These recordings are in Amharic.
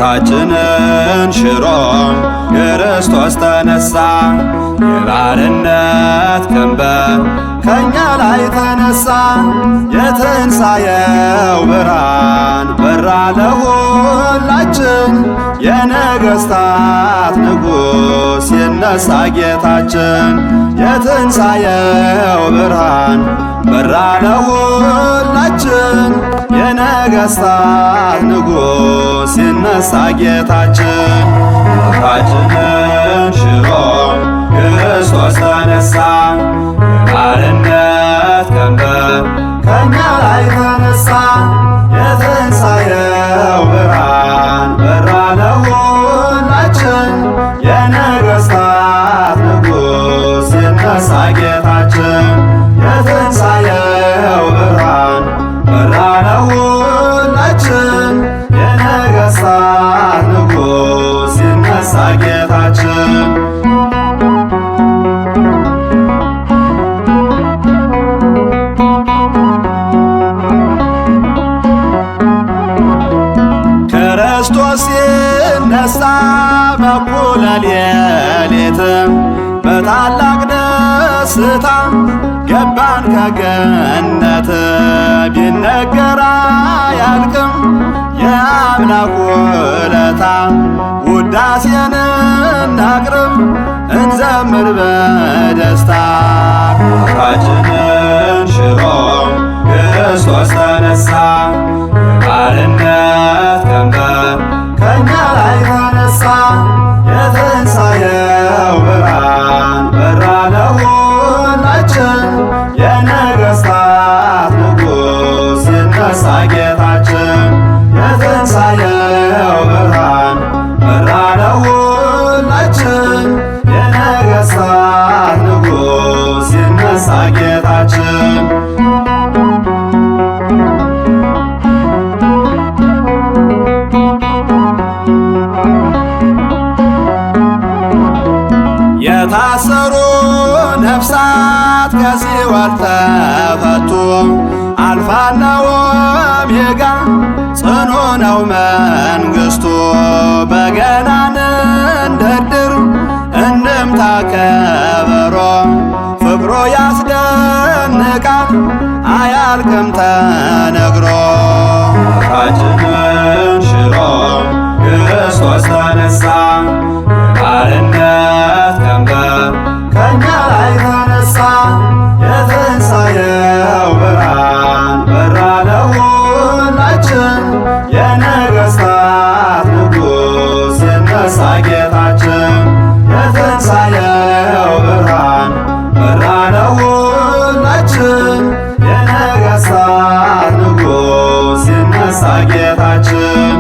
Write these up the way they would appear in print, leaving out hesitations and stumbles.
ሞታችንን ሽሮ ክርስቶስ ተነሳ። የባርነት ቀንበር ከእኛ ላይ ተነሳ። የትንሣኤው ብርሃን በራ ለሁላችን። የነገሥታት ንጉሥ ይነሳ ጌታችን። የትንሣኤው ብርሃን በራ ለሁላችን። የነገሥታት ንጉሥ ይነሳ ጌታችን። ሞታችንን ሽሮ ክርስቶስ ተነሳ። የባርነት ቀንበር ከእኛ ላይ ተነሳ። የትንሣኤው ብርሃን በራ ለሁላችን። የነገሥታት ንጉሥ ይነሳ ጌታችን። የትንሣኤው ብርሃን በራ ለሁላችን። የነገሥታት ንጉሥ ይነሳ ጌታችን። ክርስቶስ ሲነሳ በኩለ ሌሊት በታላቅ ደስታ ገባን ከገነት። ቢነገር አያልቅም የአምላክ ውለታ። ውዳሴን እናቅርብ እንዘምር በደስታ። ሞታችንን ሽሮ ክርስቶስ ተነሳ። የባርነት ቀንበር ከእኛ ላይ ተነሳ። የትንሣኤው ብርሃን በራ ለሁላችን። የነገሥታት ንጉሥ ይነሳ ጌታችን። የትንሣኤው ብርሃን በራ ለሁላችን። የነገሥታት ንጉሥ ይነሳ ጌታችን። የታሰሩ ነፍሳት ከሲኦል ተፈቱ። አልፋና ኦሜጋ ጽኑ ነው መንግሥቱ። በገናን እንደርድር እንምታ ከበሮ። ፍቅሩ ያስደንቃል አያልቅም ተነግሮ። ሞታችንን ሽሮ ክርስቶስ ተነሳ። የባርነት ቀንበር ከእኛ ላይ ተነሳ። የትንሣኤው ብርሃን በራ ለሁላችን። የነገሥታት ንጉሥ ይነሳ ጌታችን። የትንሣኤው ብርሃን በራ ለሁላችን። የነገሥታት ንጉሥ ይነሳ ጌታችን።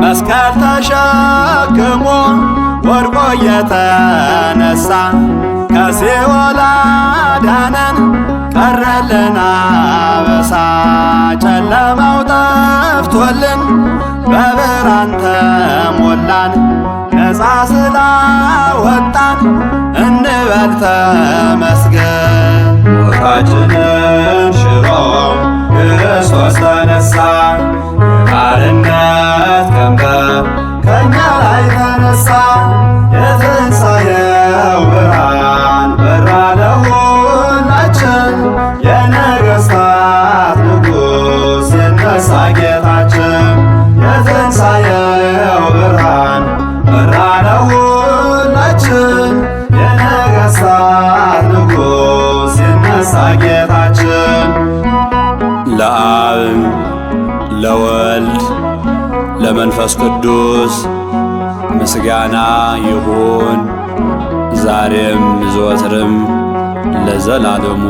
መስቀል ተሸክሞ ወድቆ የተነሳ። ከሲኦል አዳነን ቀረልን አበሳ። ጨለማው ጠፍቶልን በብርሃን ተሞላን። ነፃ ስላወጣን እንበል ተመስገን። ሞታችንን ሽሮ ክርስቶስ ተነሳ። የባርነት ቀንበር ከእኛ ላይ ተነሳ። የትንሣኤው ብርሃን በራ ለሁላችን። የነገሥታት ንጉሥ ይነሳ ጌታችን። የትንሣኤው ብርሃን በራ ለሁላችን። የነገሥታት ንጉሥ ይነሳ ጌታችን። ለአብ ለወልድ ለመንፈስ ቅዱስ ምስጋና ይሁን ዛሬም ዘወትርም ለዘላለሙ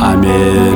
አሜን።